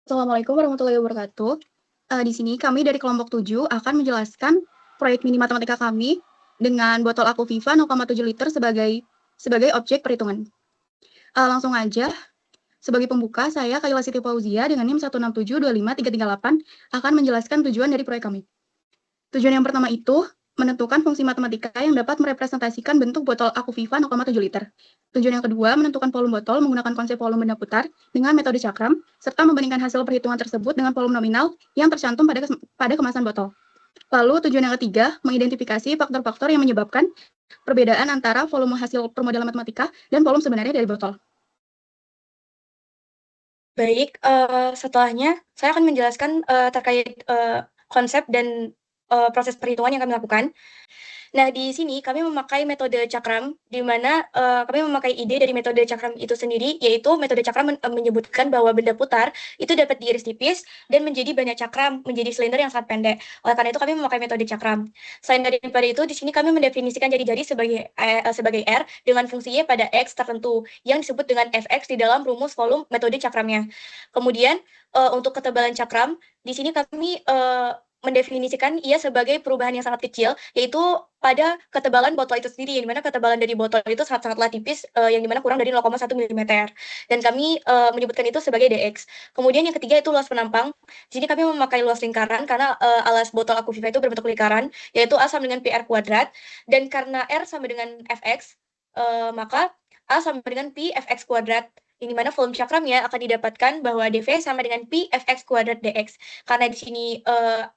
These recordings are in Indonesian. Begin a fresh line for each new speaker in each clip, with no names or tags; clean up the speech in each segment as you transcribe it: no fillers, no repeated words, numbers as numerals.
Assalamualaikum warahmatullahi wabarakatuh. Di sini kami dari kelompok 7 akan menjelaskan proyek mini matematika kami dengan botol Aquaviva 0,7 liter sebagai objek perhitungan. Langsung aja, sebagai pembuka, saya Kayla Siti Fauzia dengan NIM 1672538 akan menjelaskan tujuan dari proyek kami. Tujuan yang pertama itu menentukan fungsi matematika yang dapat merepresentasikan bentuk botol Aquaviva 0,7 liter. Tujuan yang kedua, menentukan volume botol menggunakan konsep volume benda putar dengan metode cakram, serta membandingkan hasil perhitungan tersebut dengan volume nominal yang tercantum pada kemasan botol. Lalu tujuan yang ketiga, mengidentifikasi faktor-faktor yang menyebabkan perbedaan antara volume hasil permodalan matematika dan volume sebenarnya dari botol.
Baik, setelahnya saya akan menjelaskan terkait konsep dan proses perhitungan yang kami lakukan. Nah, di sini kami memakai metode cakram, di mana kami memakai ide dari metode cakram itu sendiri, yaitu metode cakram menyebutkan bahwa benda putar itu dapat diiris tipis dan menjadi banyak cakram, menjadi silinder yang sangat pendek. Oleh karena itu kami memakai metode cakram. Selain daripada itu, di sini kami mendefinisikan jari-jari sebagai R dengan fungsi Y pada X tertentu, yang disebut dengan Fx di dalam rumus volume metode cakramnya. Kemudian, untuk ketebalan cakram, di sini kami mendefinisikan ia sebagai perubahan yang sangat kecil, yaitu pada ketebalan botol itu sendiri, yang dimana ketebalan dari botol itu sangat-sangatlah tipis, yang dimana kurang dari 0,1 mm. Dan kami menyebutkan itu sebagai dx. Kemudian yang ketiga itu luas penampang. Di sini kami memakai luas lingkaran karena alas botol Aquaviva itu berbentuk lingkaran, yaitu A sama dengan PR kuadrat. Dan karena R sama dengan Fx, maka A sama dengan Pi Fx kuadrat, yang dimana volume cakramnya akan didapatkan bahwa dV sama dengan Pi Fx kuadrat dx. Karena di sini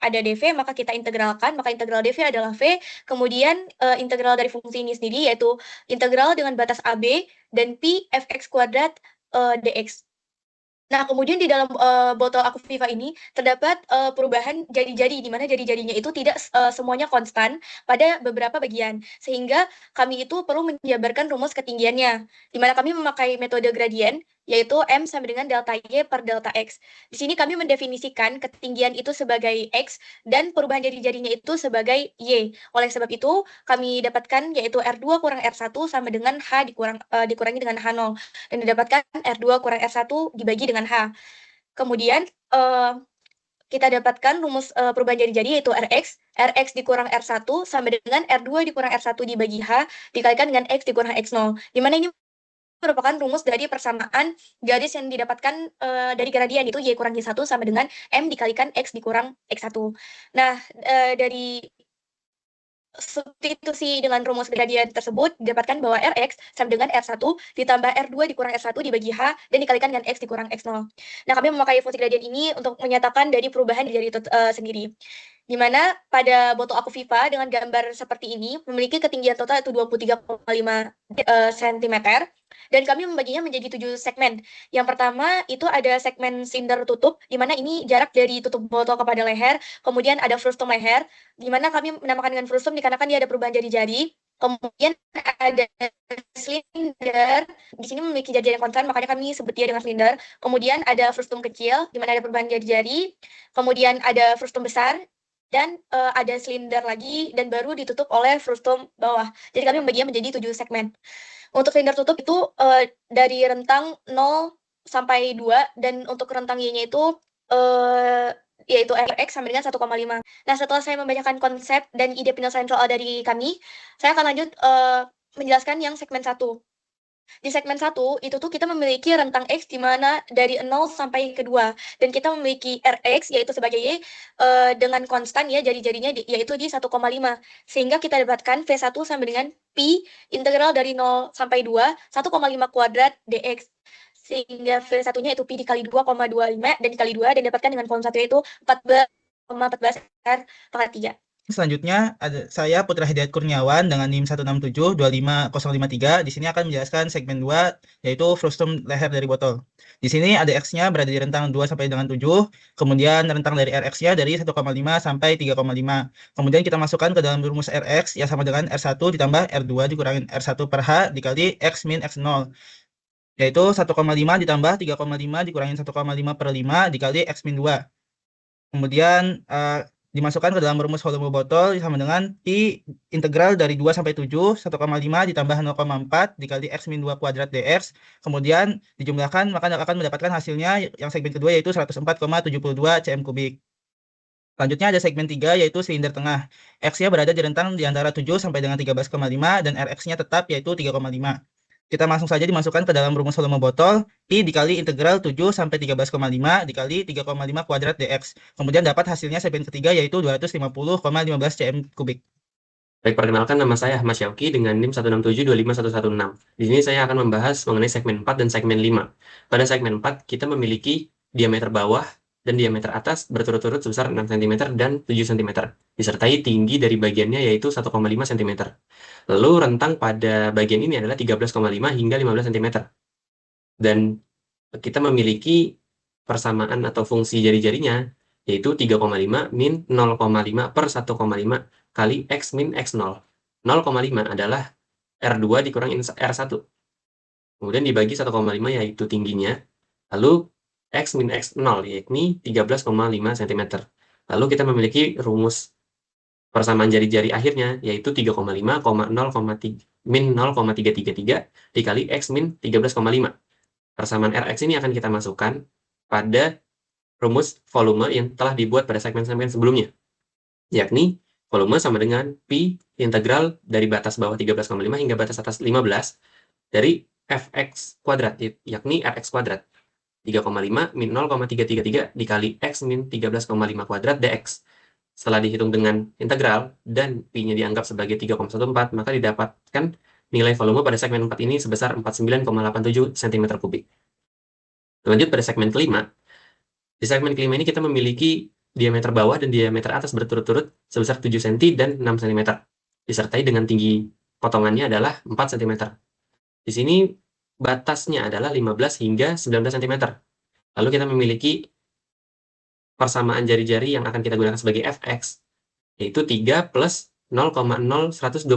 ada dV, maka kita integralkan, maka integral dV adalah V, kemudian integral dari fungsi ini sendiri yaitu integral dengan batas AB dan Pi Fx kuadrat dx. Nah, kemudian di dalam botol Aquaviva ini terdapat perubahan jari-jari, di mana jari-jarinya itu tidak semuanya konstan pada beberapa bagian. Sehingga kami itu perlu menjabarkan rumus ketinggiannya, di mana kami memakai metode gradien, yaitu M sama dengan delta Y per delta X. Di sini kami mendefinisikan ketinggian itu sebagai X dan perubahan jari-jarinya itu sebagai Y. Oleh sebab itu, kami dapatkan yaitu R2 kurang R1 sama dengan H dikurangi dengan H0. Dan didapatkan R2 kurang R1 dibagi dengan H. Kemudian kita dapatkan rumus perubahan jari-jari yaitu Rx dikurang R1 sama dengan R2 dikurang R1 dibagi H dikalikan dengan X dikurang X0. Di mana ini merupakan rumus dari persamaan garis yang didapatkan dari gradien, itu Y kurang Y1 sama dengan M dikalikan X dikurang X1. Nah, dari substitusi dengan rumus gradien tersebut didapatkan bahwa Rx sama dengan R1 ditambah R2 dikurang R1 dibagi H dan dikalikan dengan X dikurang X0. Nah, kami memakai fungsi gradien ini untuk menyatakan dari perubahan dari itu sendiri. Di mana pada botol Aquaviva dengan gambar seperti ini memiliki ketinggian total itu 23,5 cm dan kami membaginya menjadi 7 segmen. Yang pertama itu ada segmen silinder tutup, di mana ini jarak dari tutup botol kepada leher, kemudian ada frustum leher, di mana kami menamakan dengan frustum dikarenakan dia ada perubahan jari-jari. Kemudian ada silinder, di sini memiliki jari-jari yang konstan, makanya kami sebut dia dengan silinder. Kemudian ada frustum kecil, di mana ada perubahan jari-jari. Kemudian ada frustum besar, dan ada silinder lagi, dan baru ditutup oleh frustum bawah. Jadi kami membaginya menjadi 7 segmen. Untuk silinder tutup itu dari rentang 0 sampai 2, dan untuk rentang Y-nya itu yaitu Rx sama dengan 1,5. Nah, setelah saya membacakan konsep dan ide penyelesaian soal dari kami, saya akan lanjut menjelaskan yang segmen 1. Di segmen 1, itu tuh kita memiliki rentang X di mana dari 0 sampai ke 2. Dan kita memiliki Rx, yaitu sebagai Y, dengan konstan ya jari-jarinya yaitu di 1,5. Sehingga kita dapatkan V1 sama dengan Pi integral dari 0 sampai 2, 1,5 kuadrat dx. Sehingga V1-nya itu Pi dikali 2,25 dan dikali 2, dan dapatkan dengan volume 1 yaitu 14,14 R pangkat 3.
Selanjutnya ada saya Putra Hidayat Kurniawan dengan NIM 167-25053. Di sini akan menjelaskan segmen 2 yaitu frustum leher dari botol. Di sini ada X-nya berada di rentang 2 sampai dengan 7, kemudian rentang dari Rx-nya dari 1,5 sampai 3,5. Kemudian kita masukkan ke dalam rumus Rx yang sama dengan R1 ditambah R2 dikurangin R1 per H dikali X min X0. Yaitu 1,5 ditambah 3,5 dikurangin 1,5 per 5 dikali X min 2. Kemudian dimasukkan ke dalam rumus volume botol sama dengan Pi integral dari 2 sampai 7, 1,5 ditambah 0,4 dikali X min 2 kuadrat dx, kemudian dijumlahkan, maka akan mendapatkan hasilnya yang segmen kedua yaitu 104,72 cm kubik. Selanjutnya ada segmen 3 yaitu silinder tengah. X-nya berada di rentang di antara 7 sampai dengan 13,5 dan Rx-nya tetap yaitu 3,5. Kita langsung saja dimasukkan ke dalam rumus volume botol, Pi dikali integral 7 sampai 13,5 dikali 3,5 kuadrat dx. Kemudian dapat hasilnya segmen ketiga yaitu 250,15 cm kubik.
Baik, perkenalkan, nama saya Ahmad Syauki dengan NIM 167251116. Di sini saya akan membahas mengenai segmen 4 dan segmen 5. Pada segmen 4, kita memiliki diameter bawah dan diameter atas berturut-turut sebesar 6 cm dan 7 cm, disertai tinggi dari bagiannya yaitu 1,5 cm. Lalu rentang pada bagian ini adalah 13,5 hingga 15 cm. Dan kita memiliki persamaan atau fungsi jari-jarinya yaitu 3,5 min 0,5 per 1,5 kali X min X0. 0,5 adalah R2 dikurangi R1. Kemudian dibagi 1,5 yaitu tingginya. Lalu X min X0 yakni 13,5 cm. Lalu kita memiliki rumus persamaan jari-jari akhirnya yaitu 3,5, min 0,333 dikali X min 13,5. Persamaan Rx ini akan kita masukkan pada rumus volume yang telah dibuat pada segmen-segmen sebelumnya, yakni volume sama dengan Pi integral dari batas bawah 13,5 hingga batas atas 15 dari Fx kuadrat, yakni Rx kuadrat. 3,5 min 0,333 dikali X min 13,5 kuadrat dx. Setelah dihitung dengan integral dan Pi-nya dianggap sebagai 3,14, maka didapatkan nilai volume pada segmen 4 ini sebesar 49,87 cm kubik. Lanjut pada segmen kelima. Di segmen kelima ini kita memiliki diameter bawah dan diameter atas berturut-turut sebesar 7 cm dan 6 cm, disertai dengan tinggi potongannya adalah 4 cm. Di sini batasnya adalah 15 hingga 19 cm. Lalu kita memiliki persamaan jari-jari yang akan kita gunakan sebagai Fx, yaitu 3 plus 0,0125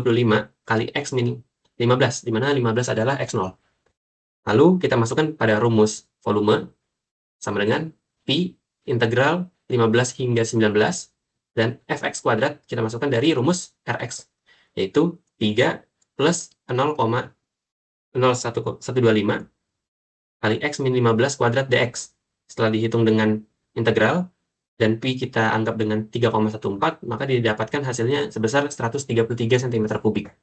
kali X min 15, di mana 15 adalah X0. Lalu kita masukkan pada rumus volume sama dengan Pi integral 15 hingga 19 dan Fx kuadrat kita masukkan dari rumus Rx, yaitu 3 plus 0,0125 kali X min 15 kuadrat dx. Setelah dihitung dengan integral dan Pi kita anggap dengan 3,14, maka didapatkan hasilnya sebesar 133 cm kubik.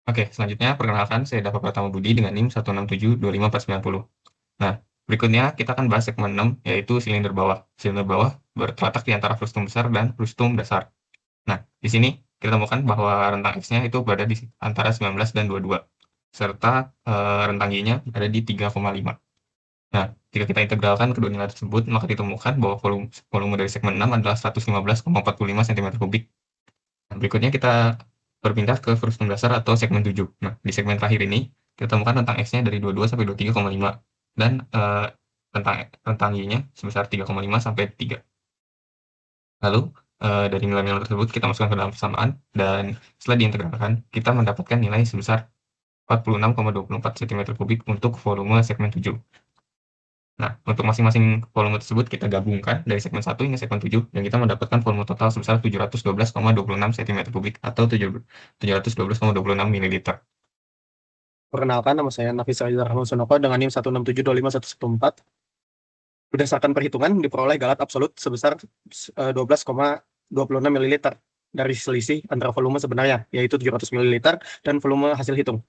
Oke, selanjutnya perkenalkan, saya Dava Pratama Budi dengan NIM 16725/90. Nah, berikutnya kita akan bahas segmen 6, yaitu silinder bawah. Silinder bawah terletak di antara frustum besar dan frustum dasar. Nah, di sini kita temukan bahwa rentang X-nya itu berada di antara 19 dan 22, serta rentang Y-nya ada di 3,5. Nah, jika kita integralkan kedua nilai tersebut, maka ditemukan bahwa volume dari segmen 6 adalah 115,45 cm kubik. Nah, berikutnya kita berpindah ke frustum dasar atau segmen 7. Nah, di segmen terakhir ini, kita temukan rentang X-nya dari 22 sampai 23,5 dan rentang Y-nya sebesar 3,5 sampai 3. Lalu, dari nilai-nilai tersebut kita masukkan ke dalam persamaan dan setelah diintegralkan, kita mendapatkan nilai sebesar 46,24 cm kubik untuk volume segmen 7. Nah, untuk masing-masing volume tersebut kita gabungkan dari segmen 1 hingga segmen 7 dan kita mendapatkan volume total sebesar 712,26 cm kubik atau 712,26 ml.
Perkenalkan, nama saya Nafis Rizal Rahman Sunoko dengan NIM 167251114. Berdasarkan perhitungan, diperoleh galat absolut sebesar 12,26 ml dari selisih antara volume sebenarnya, yaitu 700 ml, dan volume hasil hitung.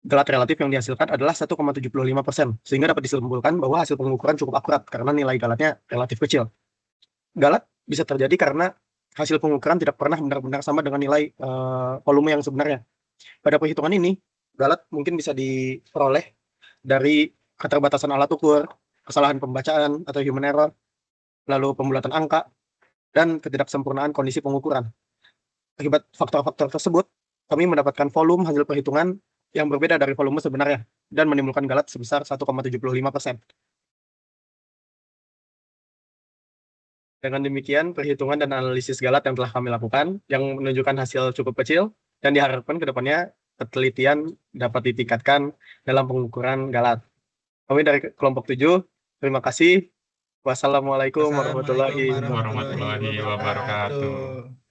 Galat relatif yang dihasilkan adalah 1,75%, sehingga dapat disimpulkan bahwa hasil pengukuran cukup akurat karena nilai galatnya relatif kecil. Galat bisa terjadi karena hasil pengukuran tidak pernah benar-benar sama dengan nilai volume yang sebenarnya. Pada perhitungan ini, galat mungkin bisa diperoleh dari keterbatasan alat ukur, kesalahan pembacaan atau human error, lalu pembulatan angka, dan ketidaksempurnaan kondisi pengukuran. Akibat faktor-faktor tersebut, kami mendapatkan volume hasil perhitungan yang berbeda dari volume sebenarnya dan menimbulkan galat sebesar 1,75%. Dengan demikian, perhitungan dan analisis galat yang telah kami lakukan yang menunjukkan hasil cukup kecil dan diharapkan ke depannya penelitian dapat ditingkatkan dalam pengukuran galat. Kami dari kelompok 7, terima kasih. Wassalamualaikum
Wassalamualaikum
warahmatullahi
warahmatullahi
warahmatullahi wabarakatuh.
wabarakatuh.